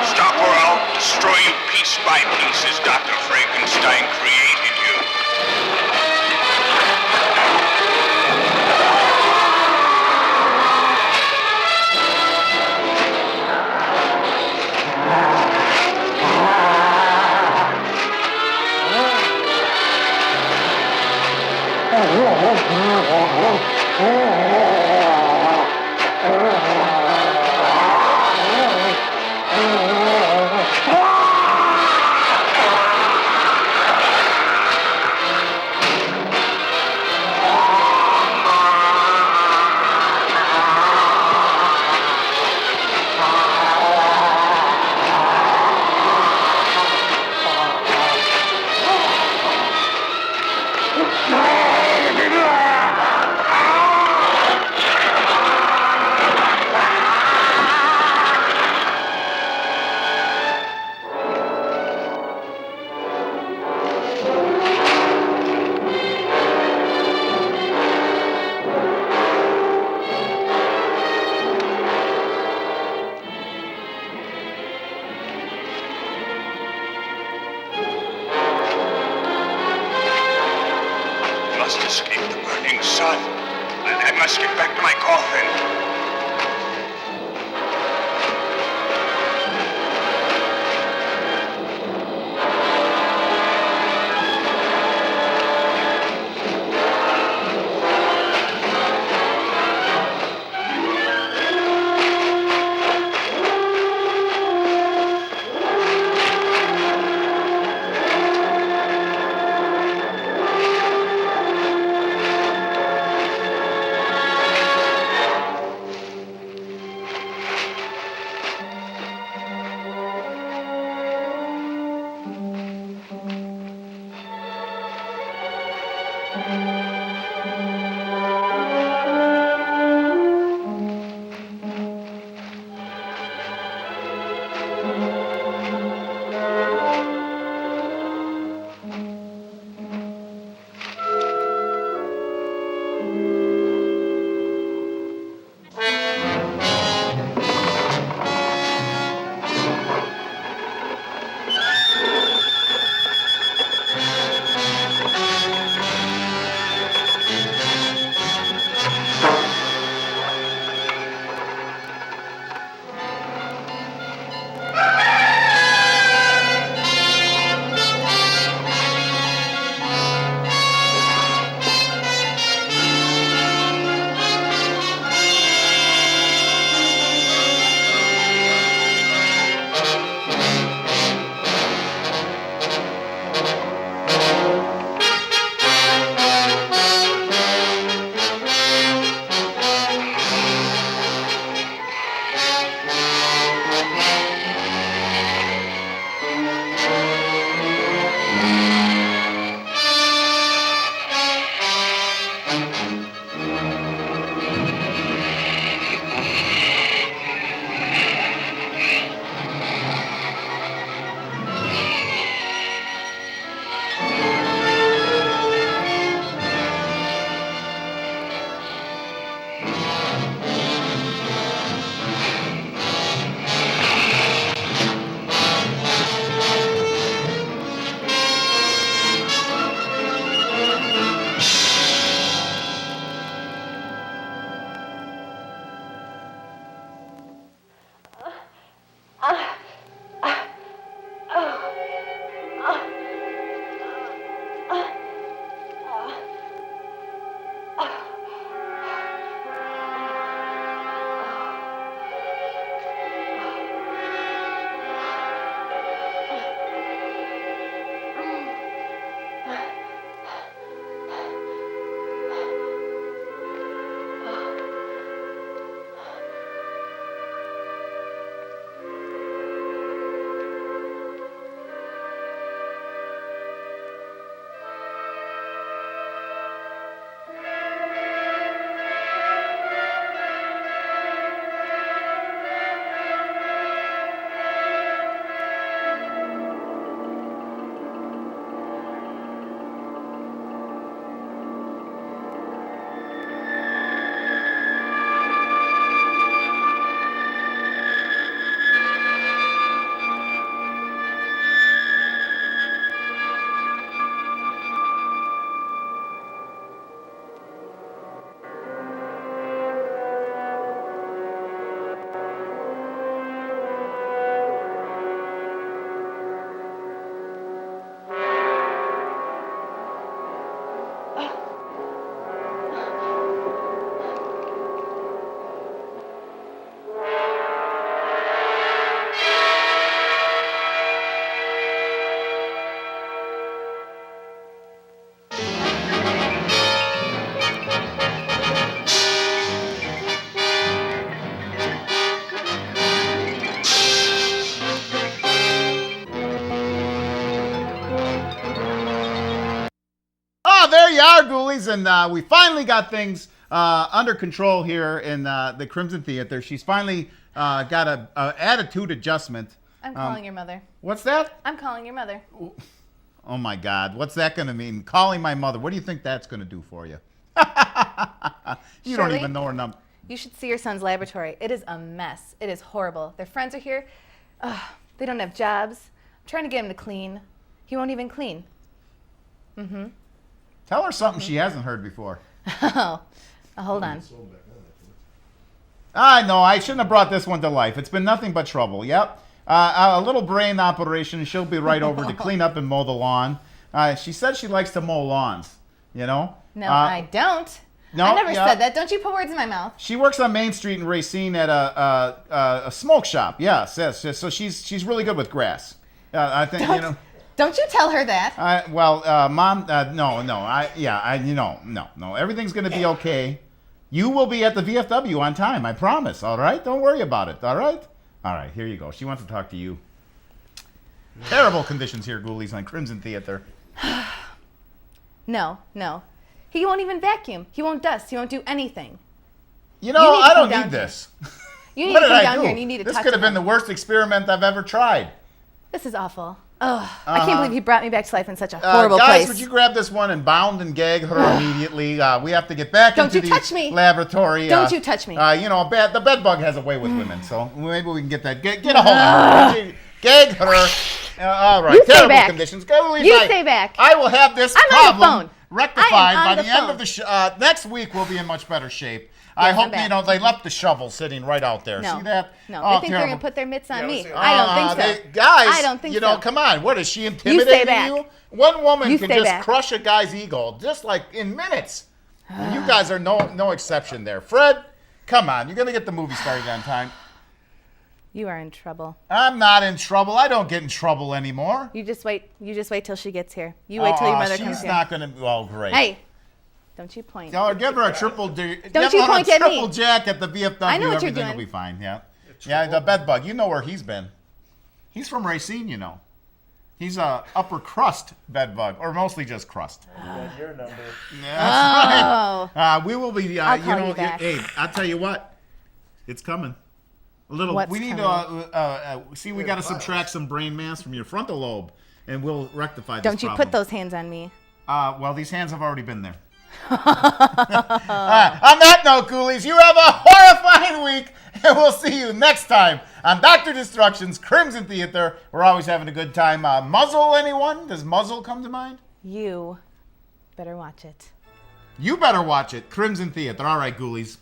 Stop or I'll destroy you piece by piece as Dr. Frankenstein created you. Must escape the burning sun. I must get back to my coffin. Ghoulies, and we finally got things under control here in the Crimson Theater. She's finally got a attitude adjustment. I'm calling your mother. What's that? I'm calling your mother. Oh my God, what's that going to mean? Calling my mother. What do you think that's going to do for you? You don't Shirley, even know her number. You should see your son's laboratory. It is a mess. It is horrible. Their friends are here. They don't have jobs. I'm trying to get him to clean. He won't even clean. Mm-hmm. Tell her something she hasn't heard before. Oh, hold on. I know, I shouldn't have brought this one to life. It's been nothing but trouble. Yep. A little brain operation. She'll be right over to clean up and mow the lawn. She said she likes to mow lawns, you know? No, I don't. No, I never said that. Don't you put words in my mouth. She works on Main Street in Racine at a smoke shop. Yes. So she's really good with grass. I think, you know. Don't you tell her that. Mom, no. Everything's going to be okay. You will be at the VFW on time, I promise, all right? Don't worry about it, all right? All right, here you go. She wants to talk to you. Terrible conditions here, Ghoulies, on Crimson Theater. No. He won't even vacuum. He won't dust. He won't do anything. You know, I don't need this. You need What to did come I down do? here and you need to This talk could to have been him. the worst experiment I've ever tried. This is awful. Oh, I can't believe he brought me back to life in such a horrible guys, place. would you grab this one and bound and gag her immediately? We have to get back Don't into you the touch me. laboratory. Don't you touch me. You know, the bed bug has a way with women, so maybe we can get that. Get a hold of her. Gag her. All right. You stay Terrible back. conditions. Ghoulies, You stay back. I will have this I'm on the problem phone. rectified I am on by the the end phone. of the next week. We'll be in much better shape. I Yes, I'm hope back. they left the shovel sitting right out there. No. See that? No, Oh, they think they're terrible. going to put their mitts on me. see. I don't think so. Guys, I don't think you know, so. come on. What is she intimidating back. you? One woman You can stay just back. crush a guy's ego, just like in minutes. And you guys are no exception there. Fred, come on. You're gonna get the movie started on time. You are in trouble. I'm not in trouble. I don't get in trouble anymore. You just wait till she gets here. You wait till your mother comes She's here. not gonna. Well, great. Hey, don't you point. Tell her, give her a triple D. Don't you point at me. Triple jack at the VFW. I know what you're Everything will doing. be fine. Yeah. Yeah. The bed bug. You know where he's been. He's from Racine. You know. He's a upper crust bed bug, or mostly just crust. Got your number. Yeah, that's Oh. right. We will be. I'll call you back. Hey, I'll tell you what. It's coming. A little. What's we need to see. We got to subtract some brain mass from your frontal lobe, and we'll rectify this Don't you problem. put those hands on me. Well, these hands have already been there. On that note, Ghoulies, you have a horrifying week, and we'll see you next time on Dr. Destruction's Crimson Theater. We're always having a good time. Muzzle, anyone? Does Muzzle come to mind? You better watch it. You better watch it. Crimson Theater. All right, Ghoulies.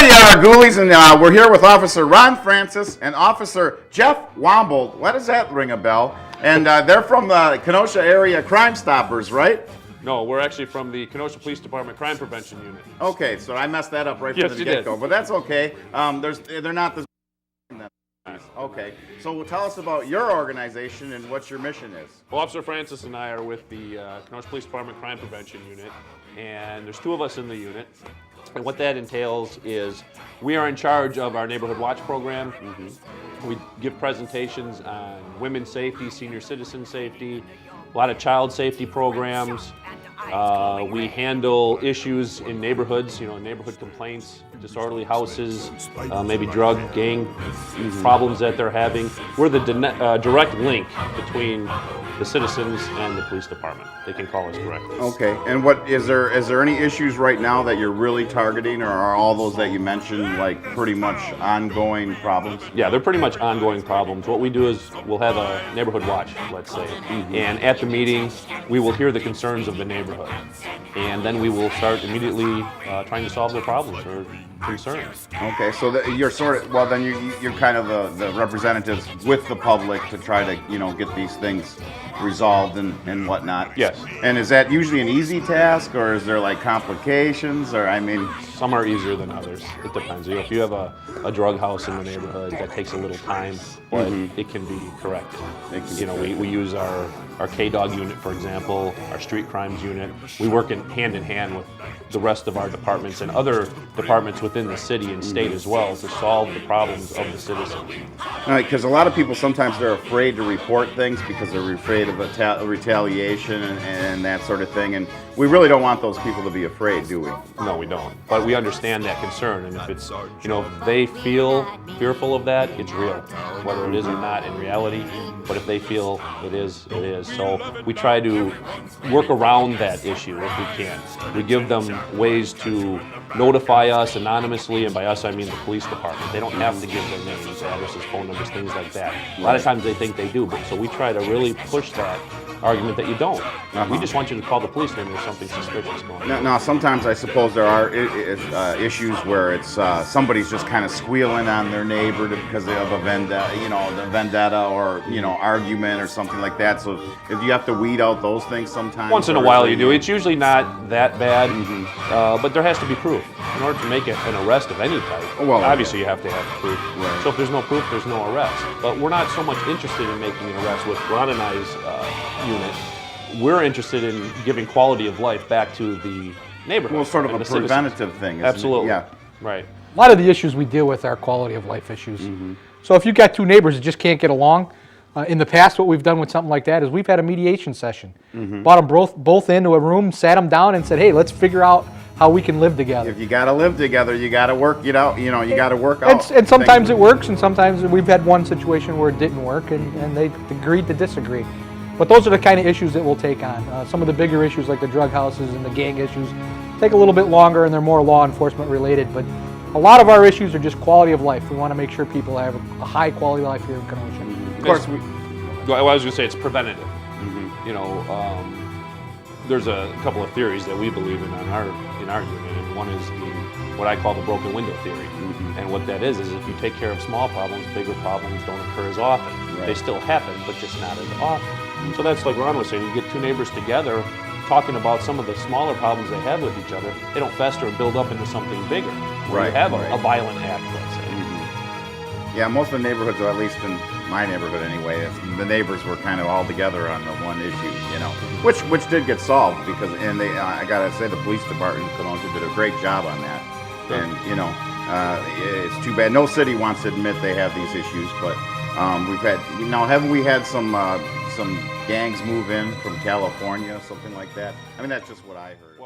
There you are, ghoulies, and we're here with Officer Ron Francis and Officer Jeff Wombold. Why does that ring a bell? And they're from the Kenosha Area Crime Stoppers, right? No, we're actually from the Kenosha Police Department Crime Prevention Unit. Okay, so I messed that up right Yes, from the you did. get-go, but that's okay. They're not the... Okay, so tell us about your organization and what your mission is. Well, Officer Francis and I are with the Kenosha Police Department Crime Prevention Unit, and there's 2 of us in the unit. And what that entails is we are in charge of our Neighborhood Watch program. We give presentations on women's safety, senior citizen safety, a lot of child safety programs. We handle issues in neighborhoods, neighborhood complaints, disorderly houses, maybe drug, gang problems that they're having. We're the direct link between the citizens and the police department. They can call us directly. Okay, and what is there any issues right now that you're really targeting, or are all those that you mentioned like pretty much ongoing problems? Yeah, they're pretty much ongoing problems. What we do is we'll have a neighborhood watch, let's say, and at the meeting we will hear the concerns of the neighborhood, and then we will start immediately trying to solve their problems or concerns. Okay, so you're sort of, well then you're kind of the representatives with the public to try to get these things resolved and whatnot. Yes. And is that usually an easy task, or is there like complications, or I mean? Some are easier than others. It depends. If you have a drug house in the neighborhood, that takes a little time, but it can be corrected. We use our K-Dog unit, for example, our street crimes unit. We work hand in hand with the rest of our departments and other departments within the city and state as well to solve the problems of the citizens. Because a lot of people sometimes they're afraid to report things because they're afraid of retaliation and that sort of thing, and we really don't want those people to be afraid, do we? No, we don't. But we understand that concern, and if it's, if they feel fearful of that, it's real, whether it is or not in reality. But if they feel it is, it is. So we try to work around that issue if we can. We give them ways to notify us anonymously, and by us I mean the police department. They don't have to give their names, addresses, phone numbers, things like that. A lot of times they think they do, but so we try to really push that argument that you don't. We just want you to call the police when there's something suspicious going on. Now, sometimes I suppose there are issues where it's somebody's just kind of squealing on their neighbor because they have a vendetta or argument or something like that. So if you have to weed out those things sometimes. Once in a while you do. It's usually not that bad, but there has to be proof in order to make it an arrest of any type. Well, obviously you have to have proof. Right. So if there's no proof, there's no arrest. But we're not so much interested in making an arrest with Ron and I's unit. We're interested in giving quality of life back to the neighborhood. Well, sort of and a the citizens. preventative thing, isn't Absolutely. it? Yeah. Right. A lot of the issues we deal with are quality of life issues. So if you've got 2 neighbors that just can't get along, in the past what we've done with something like that is we've had a mediation session. Brought them both into a room, sat them down and said, hey, let's figure out how we can live together. If you got to live together, you got to work it out. You got to work out. And sometimes it works, and sometimes we've had one situation where it didn't work, and they agreed to disagree. But those are the kind of issues that we'll take on. Some of the bigger issues like the drug houses and the gang issues take a little bit longer, and they're more law enforcement related. But a lot of our issues are just quality of life. We want to make sure people have a high quality life here in Kenosha. Of course, I was going to say it's preventative. There's a couple of theories that we believe in our unit, and one is what I call the broken window theory. And what that is if you take care of small problems, bigger problems don't occur as often. Right. They still happen, but just not as often. So that's like Ron was saying, you get 2 neighbors together talking about some of the smaller problems they have with each other, they don't fester and build up into something bigger. Where you have a violent act, let's say. Yeah, most of the neighborhoods, or at least in my neighborhood anyway, the neighbors were kind of all together on the one issue, which did get solved because, and I gotta say, the police department in Kenosha did a great job on that. Sure. And it's too bad. No city wants to admit they have these issues, but we've had, haven't we had some gangs move in from California, something like that? I mean, that's just what I heard.